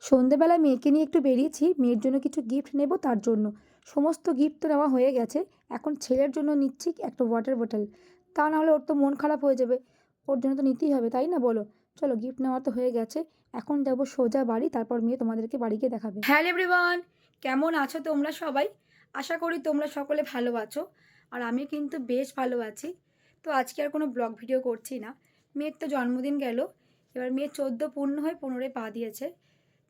সন্ধেবেলা মেয়েকে নিয়ে একটু বেরিয়েছি, মেয়ের জন্য কিছু গিফট নেব তার জন্য। সমস্ত গিফট তো নেওয়া হয়ে গেছে, এখন ছেলের জন্য নিচ্ছি একটা ওয়াটার বোতল। তা নাহলে ওর তো মন খারাপ হয়ে যাবে, ওর জন্য তো নিতেই হবে, তাই না বলো? চলো, গিফট নেওয়া তো হয়ে গেছে, এখন যাব সোজা বাড়ি, তারপর মেয়ে তোমাদেরকে বাড়ি গিয়ে দেখাবে। হ্যালো এভরিওয়ান, কেমন আছো তোমরা সবাই? আশা করি তোমরা সকলে ভালো আছো, আর আমি কিন্তু বেশ ভালো আছি। তো আজকে আর কোনো ব্লগ ভিডিও করছি না, মেয়ের তো জন্মদিন গেল, এবার মেয়ের 14 পূর্ণ হয়ে 15-এ পা দিয়েছে।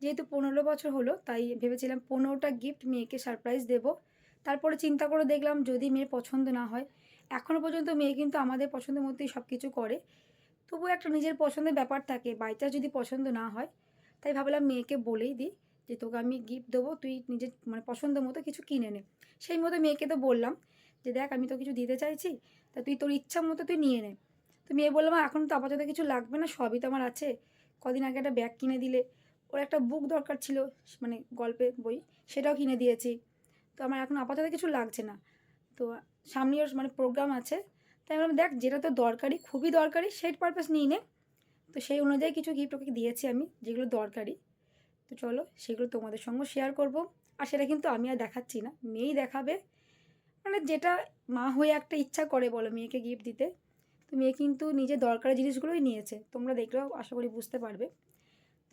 যেহেতু 15 বছর হলো, তাই ভেবেছিলাম 15টা গিফট মেয়েকে সারপ্রাইজ দেব। তারপরে চিন্তা করে দেখলাম যদি মেয়ের পছন্দ না হয়, এখনও পর্যন্ত মেয়ে কিন্তু আমাদের পছন্দের মধ্যেই সব কিছু করে, তবুও একটা নিজের পছন্দের ব্যাপার থাকে, বাই চান্স যদি পছন্দ না হয়। তাই ভাবলাম মেয়েকে বলেই দিই যে তোকে আমি গিফট দেবো, তুই নিজের পছন্দ মতো কিছু কিনে নে। সেই মতো মেয়েকে তো বললাম যে দেখ, আমি তো কিছু দিতে চাইছি, তা তুই তোর ইচ্ছা মতো তুই নিয়ে নে। তো মেয়ে বললাম এখন তো আপাতত কিছু লাগবে না, সবই তো আমার আছে। কদিন আগে একটা ব্যাগ কিনে দিলে, ওর একটা বুক দরকার ছিল, গল্পের বই, সেটাও কিনে দিয়েছি। তো আমার এখন আপাতত কিছু লাগছে না। তো সামনে ওর প্রোগ্রাম আছে, তাই বললাম দেখ যেটা তো দরকারি, খুবই দরকারি, সেই পারপাস নিয়ে নে। তো সেই অনুযায়ী কিছু গিফট ওকে দিয়েছি আমি, যেগুলো দরকারি। তো চলো সেগুলো তোমাদের সঙ্গে শেয়ার করব। আর সেটা কিন্তু আমি আর দেখাচ্ছি না, মেয়েই দেখাবে। যেটা মা হয়ে একটা ইচ্ছা করে বলো মেয়েকে গিফট দিতে, তো মেয়ে কিন্তু নিজের দরকারি জিনিসগুলোই নিয়েছে, তোমরা দেখলেও আশা করি বুঝতে পারবে।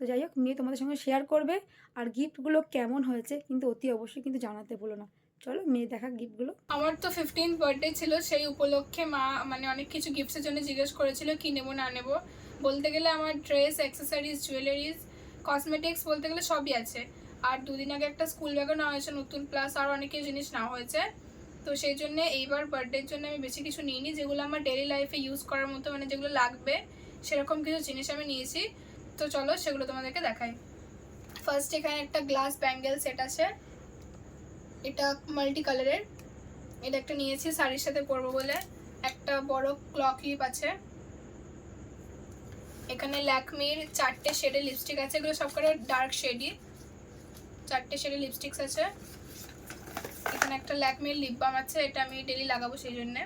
তো যাই হোক, মেয়ে তোমাদের সঙ্গে শেয়ার করবে, আর গিফটগুলো কেমন হয়েছে কিন্তু অতি অবশ্যই কিন্তু জানাতে ভুলো না। চলো মেয়ে দেখা গিফটগুলো। আমার তো 15th বার্থডে ছিল, সেই উপলক্ষে মা অনেক কিছু গিফটসের জন্য জিজ্ঞেস করেছিল কি নেবো না নেবো। বলতে গেলে আমার ড্রেস, অ্যাক্সেসরিজ, জুয়েলারিজ, কসমেটিক্স বলতে গেলে সবই আছে। আর দুদিন আগে একটা স্কুল ব্যাগও নেওয়া হয়েছে নতুন, প্লাস আরও অনেক জিনিস নেওয়া হয়েছে। তো সেই জন্যে এইবার বার্থডের জন্য আমি বেশি কিছু নিইনি, যেগুলো আমার ডেলি লাইফে ইউজ করার মতো যেগুলো লাগবে সেরকম কিছু জিনিস আমি নিয়েছি। তো চলো সেগুলো তোমাদেরকে দেখাই। ফার্স্ট এখানে একটা গ্লাস ব্যাঙ্গেল সেট আছে, এটা মাল্টি কালারের। এটা একটা নিয়েছি শাড়ির সাথে পরবো বলে। একটা বড় ক্লক ক্লিপ আছে। এখানে ল্যাকমির 4টে শেডের লিপস্টিক আছে, এগুলো সবকটা ডার্ক শেডই, 4টে শেডের লিপস্টিক্স আছে। এখানে একটা ল্যাকমির লিপ বাম আছে, এটা আমি ডেলি লাগাবো সেই জন্য।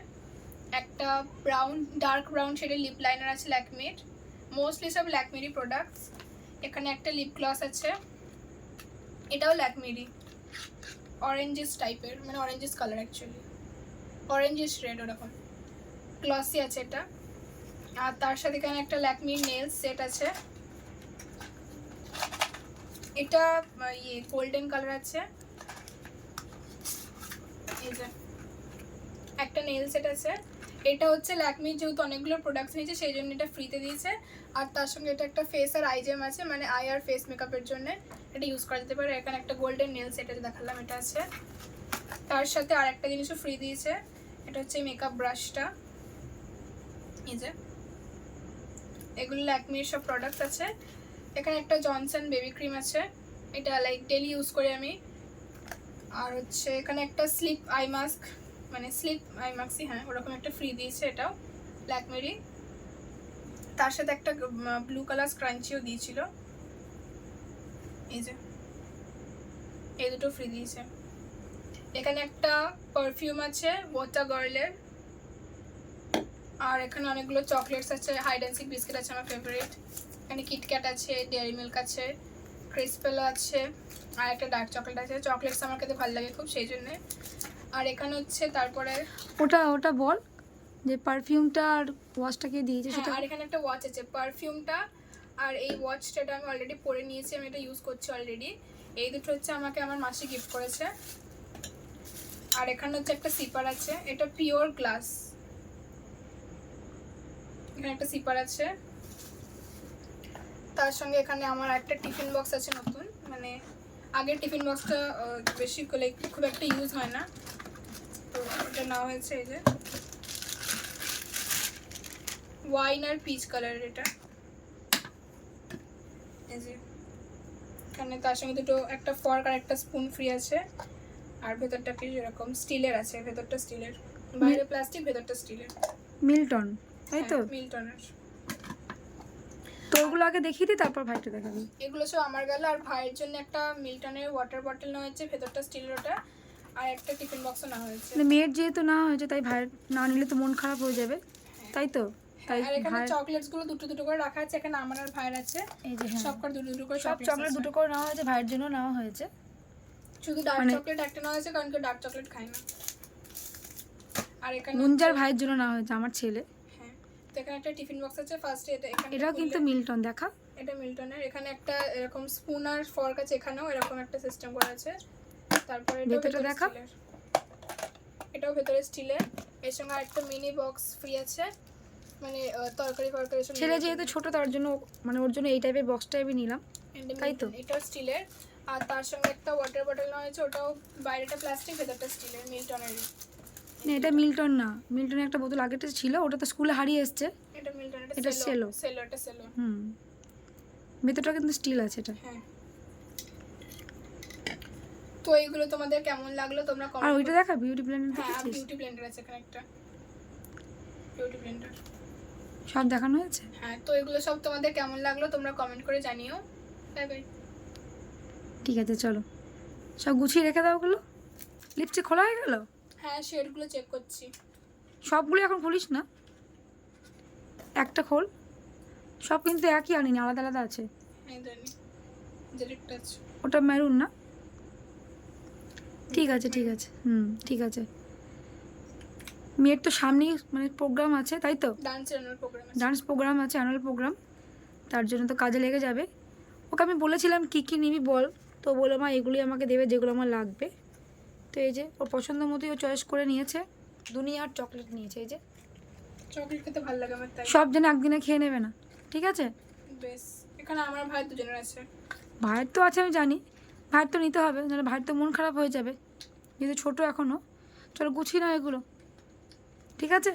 একটা ডার্ক ব্রাউন শেডের লিপ লাইনার আছে ল্যাকমির, মোস্টলি সব ল্যাকমিরই প্রোডাক্টস। এখানে একটা লিপ গ্লস আছে, এটাও ল্যাকমিরই, অরেঞ্জিস টাইপের, orangish colour, actually orangish red ওরকম, গ্লসি আছে এটা। আর তার সাথে এখানে একটা ল্যাকমির নেলস সেট আছে, এটা গোল্ডেন কালার আছে। এই যে একটা নেল সেট আছে, এটা হচ্ছে ল্যাকমির, যেহেতু অনেকগুলো প্রোডাক্টস নিয়েছে সেই জন্য এটা ফ্রিতে দিয়েছে। আর তার সঙ্গে এটা একটা ফেস আর আই জেম আছে, আই আর ফেস মেকআপের জন্য এটা ইউজ করা যেতে পারে। এখানে একটা গোল্ডেন নেল সেট আছে, দেখালাম, এটা আছে। তার সাথে আর একটা জিনিসও ফ্রি দিয়েছে, এটা হচ্ছে মেকআপ ব্রাশটা। এই যে এগুলো ল্যাকমির সব প্রোডাক্ট আছে। এখানে একটা জনসন বেবি ক্রিম আছে, এটা লাইক ডেলি ইউজ করি আমি। আর হচ্ছে এখানে একটা স্লিপ আই মাস্কই, হ্যাঁ ওরকম একটা ফ্রি দিয়েছে, এটাও ল্যাকমিরই। তার সাথে একটা ব্লু কালার স্ক্রাঞ্চিও দিয়েছিল, এই যে এই দুটো ফ্রি দিয়েছে। এখানে একটা পারফিউম আছে ওয়াটার গার্লের। আর এখানে অনেকগুলো চকলেটস আছে, হাইড অ্যান্ড সিক বিস্কিট আছে আমার ফেভারিট। এখানে কিটক্যাট আছে, ডেয়ারি মিল্ক আছে, ক্রিসপেলো আছে, আর একটা ডার্ক চকলেট আছে। চকলেটস আমার খেতে ভালো লাগে খুব, সেই জন্যে। আর এখানে হচ্ছে তারপরে ওটা বল যে পারফিউমটা আর ওয়াচটাকে দিয়েছে সেটা। আর এখানে একটা ওয়াচ আছে, পারফিউমটা আর এই ওয়াচটা আমি অলরেডি পরে নিয়েছি, আমি এটা ইউজ করছি অলরেডি। এই দুটো হচ্ছে আমাকে আমার মাসি গিফট করেছে। আর এখানে হচ্ছে একটা সিপার আছে, এটা পিওর গ্লাস, এখানে একটা সিপার আছে। তার সঙ্গে এখানে আমার একটা টিফিন বক্স আছে নতুন, আগের টিফিন বক্সটা বেশি খুব একটা ইউজ হয় না, তো এটা নেওয়া হয়েছে। এই যে ওয়াইন আর পিচ কালারের এটা, এই যে এখানে তার সঙ্গে দুটো, একটা ফর্ক আর একটা স্পুন ফ্রি আছে। আর ভেতরটা কি এরকম স্টিলের আছে, ভেতরটা স্টিলের, বাইরে প্লাস্টিক, ভেতরটা স্টিলের। মিল্টন, তাই তো? মিল্টনের। তো ওগুলো আগে দেখিয়ে দিই, তারপর ভাইটা দেখাবি। এগুলো সব আমার গেল। আর ভাইয়ের জন্য একটা মিল্টনের ওয়াটার বটল নেওয়া হয়েছে, ভেতরটা স্টিলের ওটা। আর একটা টিফিন বক্সও নেওয়া হয়েছে। মেয়ের যেহেতু না হয়েছে, তাই ভাইয়ের না নিলে তো মন খারাপ হয়ে যাবে, তাই তো? তাই আর এখানে ভাই চকলেটস গুলো দুটো দুটো করে রাখা আছে, এখানে আমার আর ভাইয়ের আছে, এই যে হ্যাঁ সব করে দুটো দুটো করে সব চকলেট দুটো করে নেওয়া হয়েছে, ভাইয়ের জন্য নেওয়া হয়েছে। শুধু ডার্ক মানে চকলেট একটা নেওয়া হয়েছে কারণ কেউ ডার্ক চকলেট খায় না। আর এখানে গুঞ্জার ভাইয়ের জন্য নেওয়া হয়েছে, আমার ছেলে। হ্যাঁ, তো এখানে একটা টিফিন বক্স আছে ফার্স্টে, এখানে এটাও কিন্তু মিল্টন, দেখা এটা মিল্টনের। এখানে একটা এরকম স্পুন আর ফর্ক আছে, এখানেও এরকম একটা সিস্টেম করা আছে। তারপরে এটাও ভেতরটা ভেতরে দেখা। স্টিলের, এটাও ভেতরে স্টিলের। এর সঙ্গে আরেকটা মিনি বক্স ফ্রি আছে, মানে তরকারি ফরকারি সব। ছেলে যেহেতু ছোট তার জন্য মানে ওর জন্য এই টাইপের বক্স টাইপই নিলাম, তাই তো। এটাও স্টিলের। আর তার সঙ্গে একটা ওয়াটার বটল নেওয়া হয়েছে, ওটাও বাইরেটা প্লাস্টিক ভেতরটা স্টিলের, মিল্টনেরই। না এটা মিল্টন না, মিল্টনের একটা বোতল আগেটা ছিল, ওটা তো স্কুলে হারিয়ে এসছে। এটা মিল্টনের, এটা সেলো। সেলো, এটা সেলো। ভেতরটা কিন্তু স্টিল আছে এটা। হ্যাঁ, তো এইগুলো তোমাদের কেমন লাগলো তোমরা আর কমেন্ট। ওইটা দেখা বিউটি ব্লেন্ডার হ্যাঁ, দেখেছিস? বিউটি ব্লেন্ডার আছে এখানে একটা, বিউটি ব্লেন্ডার। সব দেখানো হয়েছে। হ্যাঁ, তো এগুলো সব তোমাদের কেমন লাগলো তোমরা কমেন্ট করে জানিও। Bye bye. ঠিক আছে চলো, সব গুছিয়ে রেখে দাও ওগুলো। লিপস্টিক খোলা হয়ে গেল? হ্যাঁ, শেডগুলো চেক করছি। সবগুলো এখন খুলিস না, একটা খোল। সব কিন্তু একই আনিনি, আলাদা আলাদা আছে। হ্যাঁ, জানি যেটা আছে ওটা মেরুন না? ঠিক আছে ঠিক আছে, ঠিক আছে। মেয়ের তো সামনেই মানে প্রোগ্রাম আছে, তাই তো? ডান্সের প্রোগ্রাম আছে। ডান্স প্রোগ্রাম আছে, অ্যানুয়াল প্রোগ্রাম, তার জন্য তো কাজে লেগে যাবে। ওকে আমি বলেছিলাম কী কী নিবি বল, তো বলো মা এগুলি আমাকে দেবে যেগুলো আমার লাগবে। তো এই যে ওর পছন্দ মতোই ও চয়েস করে নিয়েছে, দুনিয়ার চকলেট নিয়েছে। এই যে চকলেট খেতে ভালো লাগে আমার, তাই সব যেন একদিনে খেয়ে নেবে না, ঠিক আছে? বেশ। এখানে আমার ভাই দুজনের আছে। ভাইয়ের তো আছে আমি জানি, ভাইয়ের তো নিতে হবে, নাহলে ভাইয়ের তো মন খারাপ হয়ে যাবে, যেহেতু ছোটো এখনও। চলো গুছিয়ে নাও এগুলো, ঠিক আছে?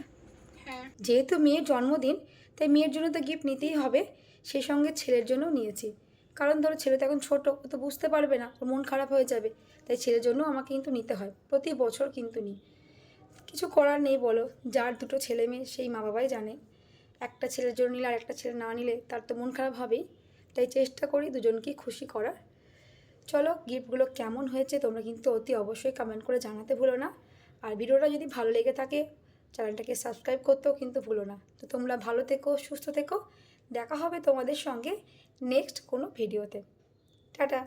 হ্যাঁ, যেহেতু মেয়ের জন্মদিন, তাই মেয়ের জন্য তো গিফট নিতেই হবে, সেই সঙ্গে ছেলের জন্যও নিয়েছি। কারণ ধরো ছেলে তো এখন ছোটো, ও তো বুঝতে পারবে না, ওর মন খারাপ হয়ে যাবে, তাই ছেলের জন্য আমাকে কিন্তু নিতে হয়, প্রতি বছর কিন্তু নিই। কিছু করার নেই বলো, যার দুটো ছেলে মেয়ে সেই মা বাবাই জানে। একটা ছেলের জন্য নিলে আর একটা ছেলে না নিলে তার তো মন খারাপ হবেই, তাই চেষ্টা করি দুজনকেই খুশি করার। চলো, গিফটগুলো কেমন হয়েছে তোমরা কিন্তু অতি অবশ্যই কমেন্ট করে জানাতে ভুলো না। আর ভিডিওটা যদি ভালো লেগে থাকে চ্যানেলটাকে সাবস্ক্রাইব করতেও কিন্তু ভুলো না। তো তোমরা ভালো থেকো, সুস্থ থেকো, দেখা হবে তোমাদের সঙ্গে নেক্সট কোনো ভিডিওতে। টাটা।